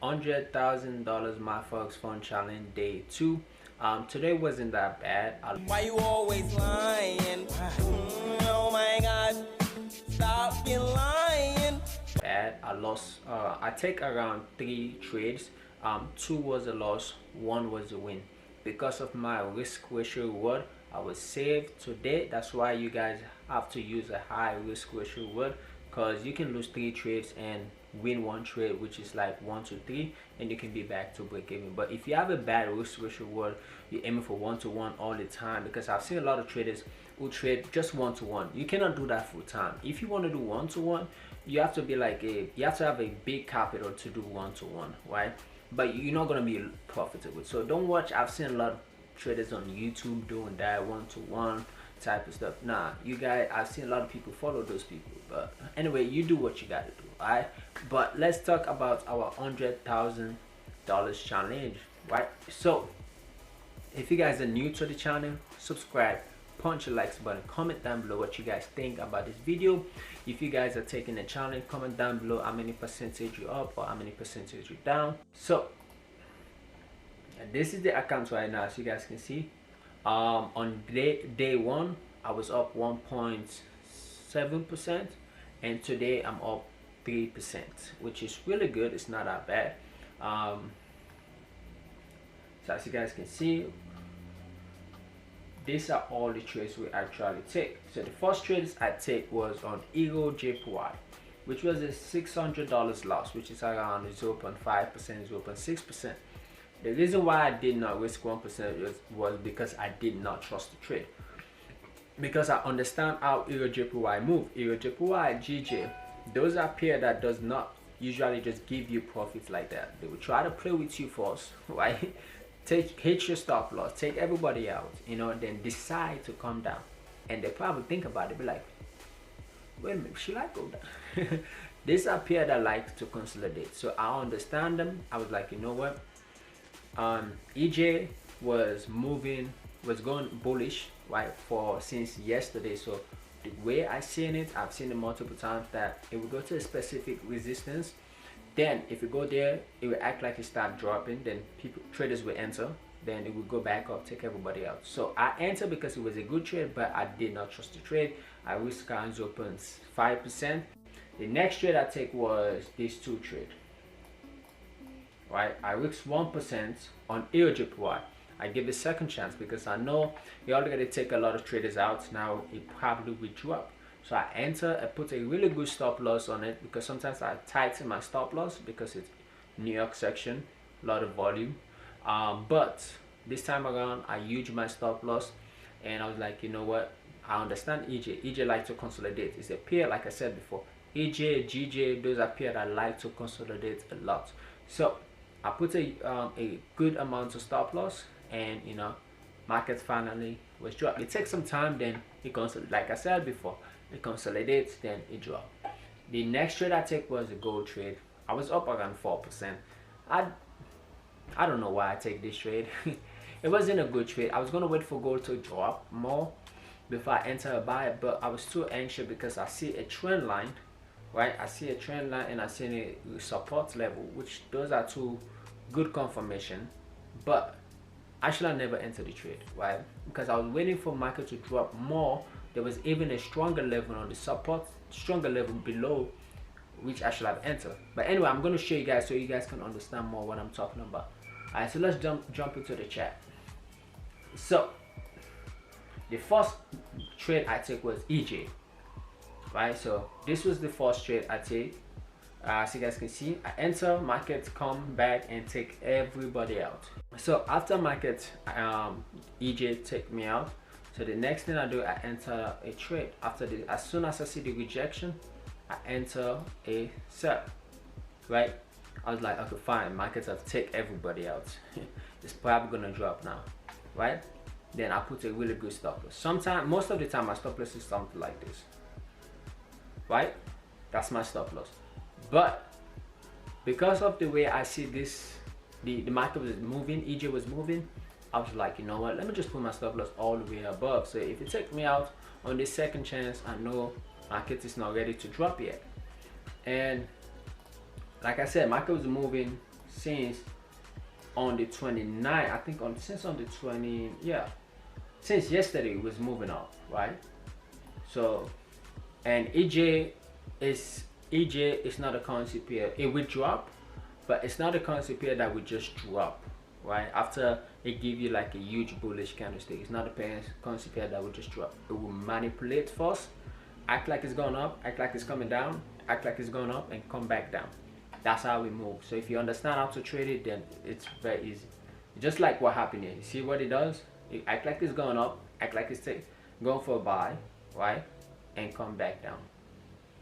$100,000 my Forex fund challenge day 2. Today wasn't that bad. Why you always lying? Oh my god, stop being lying. I lost, I take around 3 trades. 2 was a loss, 1 was a win. Because of my risk ratio reward, I was saved today. That's why you guys have to use a high risk ratio reward, because you can lose 3 trades and win 1 trade, which is like 1 to 3, and you can be back to break even. But if you have a bad risk ratio reward, you're aiming for 1 to 1 all the time, because I've seen a lot of traders who trade just 1 to 1. You cannot do that full time. If you want to do 1 to 1, you have to be like you have to have a big capital to do 1 to 1, right? But you're not going to be profitable. So don't watch. I've seen a lot of traders on YouTube doing that 1 to 1 type of stuff. Nah, you guys, I've seen a lot of people follow those people. But anyway, you do what you got to do. Alright, but let's talk about our $100,000 challenge, right? So if you guys are new to the channel, subscribe, punch the likes button, comment down below what you guys think about this video. If you guys are taking the challenge, comment down below how many percentage you're up or how many percentage you're down. So this is the account right now, as you guys can see. On day 1 I was up 1.7%, and today I'm up 3%, which is really good. It's not that bad. So as you guys can see, these are all the trades we actually take. So the first trades I take was on Euro JPY, which was a $600 loss, which is around 0.5%, 0.6%. The reason why I did not risk 1% was because I did not trust the trade, because I understand how Euro JPY move. Euro JPY, GJ, those are pair that does not usually just give you profits like that. They will try to play with you first, right? Hit your stop loss, take everybody out, you know, then decide to come down, and they probably think about it, be like, wait a minute, should I go down? These are pair that like to consolidate, so I understand them. I was like, you know what, EJ was going bullish, right, since yesterday. So the way I seen it, I've seen it multiple times, that it will go to a specific resistance, then if you go there, it will act like it start dropping, then traders will enter, then it will go back up, take everybody out. So I entered because it was a good trade, but I did not trust the trade. I risked around 0.5%. The next trade I take was these 2 trade, right? I risked 1% on EURJPY. I give a second chance because I know you already take a lot of traders out. Now it probably will drop. So I enter, I put a really good stop loss on it, because sometimes I tighten my stop loss because it's New York section, a lot of volume. But this time around, I used my stop loss, and I was like, you know what? I understand EJ. EJ like to consolidate. It's a pair, like I said before. EJ, GJ, those are pair that like to consolidate a lot. So I put a good amount of stop loss, and you know, market finally was dropped. It takes some time, then it consolidates. Like I said before, it consolidates, then it dropped. The next trade I take was a gold trade. I was up around 4%. I don't know why I take this trade. It wasn't a good trade. I was gonna wait for gold to drop more before I enter a buy, but I was too anxious because I see a trend line, right? I see a trend line and I see a support level, which those are 2 good confirmation, but actually I never entered the trade, right? Because I was waiting for market to drop more. There was even a stronger level on the support, stronger level below, which I should have entered. But anyway, I'm going to show you guys so you guys can understand more what I'm talking about. Alright, so let's jump into the chat. So the first trade I took was EJ, right? So this was the first trade I take. As you guys can see, I enter, market come back and take everybody out. So after market, EJ take me out. So the next thing I do, I enter a trade. As soon as I see the rejection, I enter a sell, right? I was like, okay, fine, markets have take everybody out. It's probably gonna drop now, right? Then I put a really good stop loss. Most of the time, my stop loss is something like this, right? That's my stop loss. But because of the way I see this, the market was moving, EJ was moving, I was like, you know what, let me just put my stop loss all the way above. So if it takes me out on this second chance, I know market is not ready to drop yet. And like I said, market was moving since on the 29th, I think since on the 20, yeah, since yesterday it was moving up, right? So, and EJ is not a currency pair. It will drop, but it's not a currency pair that will just drop, right? After it give you like a huge bullish candlestick, it's not a currency pair that will just drop. It will manipulate first, act like it's going up, act like it's coming down, act like it's going up, and come back down. That's how we move. So if you understand how to trade it, then it's very easy. Just like what happened here. You see what it does? It act like it's going up, act like it's going for a buy, right? And come back down.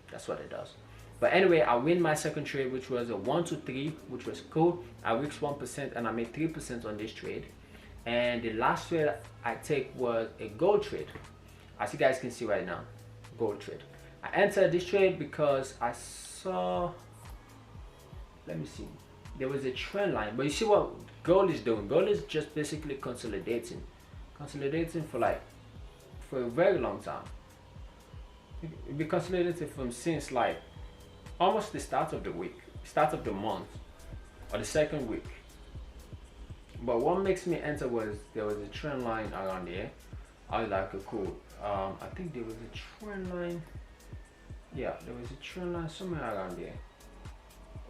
That's what it does. But anyway, I win my second trade, which was a 1 to 3, which was cool. I reached 1% and I made 3% on this trade. And the last trade I take was a gold trade. As you guys can see right now, gold trade. I entered this trade because I saw, let me see, there was a trend line. But you see what gold is doing? Gold is just basically consolidating for a very long time. It be consolidated from since like almost the start of the week, start of the month, or the second week. But what makes me enter was there was a trend line around here. I was like, cool. I think there was a trend line. Yeah, there was a trend line somewhere around here,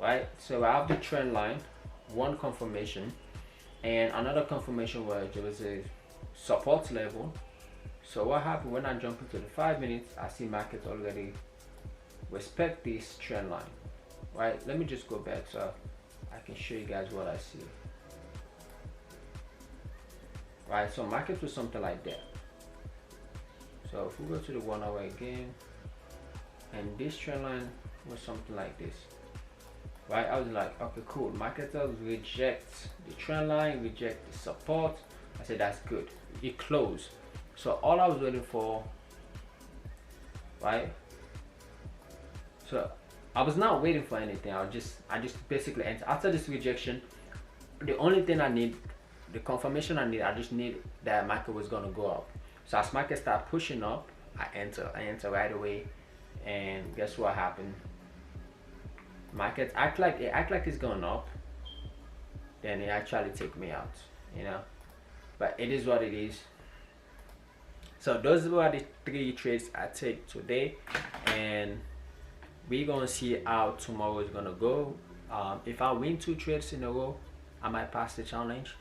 right? So I have the trend line, one confirmation, and another confirmation was there was a support level. So what happened when I jump into the 5 minutes, I see market already respect this trend line, right? Let me just go back so I can show you guys what I see. Right, so market was something like that. So if we go to the 1 hour again, and this trend line was something like this, right? I was like, okay, cool. Market does reject the trend line, reject the support. I said that's good. It closed. So all I was waiting for, right? So I was not waiting for anything. I just basically entered. After this rejection, the only thing I need, the confirmation I need, I just need that market was gonna go up. So as market start pushing up, I enter right away, and guess what happened? Market act like it's going up, then it actually take me out, you know. But it is what it is. So those were the 3 trades I take today, and we're gonna see how tomorrow is gonna go. If I win 2 trades in a row, I might pass the challenge.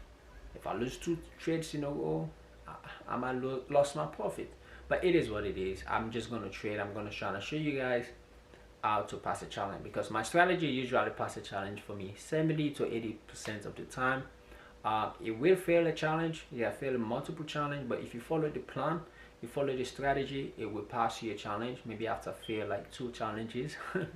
If I lose 2 trades in a row, I might lose my profit. But it is what it is. I'm just gonna trade. I'm gonna try to show you guys how to pass a challenge, because my strategy usually pass a challenge for me 70 to 80% of the time. It will fail a challenge, yeah, fail multiple challenge, but if you follow the plan, you follow the strategy, it will pass you a challenge. Maybe after fail like 2 challenges and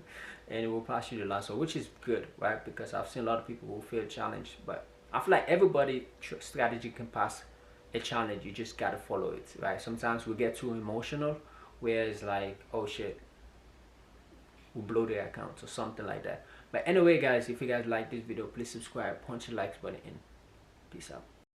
it will pass you the last one, which is good, right? Because I've seen a lot of people who fail challenge, but I feel like everybody strategy can pass a challenge. You just gotta follow it, right? Sometimes we get too emotional where it's like, oh shit, we'll blow their account or something like that. But anyway guys, if you guys like this video, please subscribe, punch the like button in. Peace out.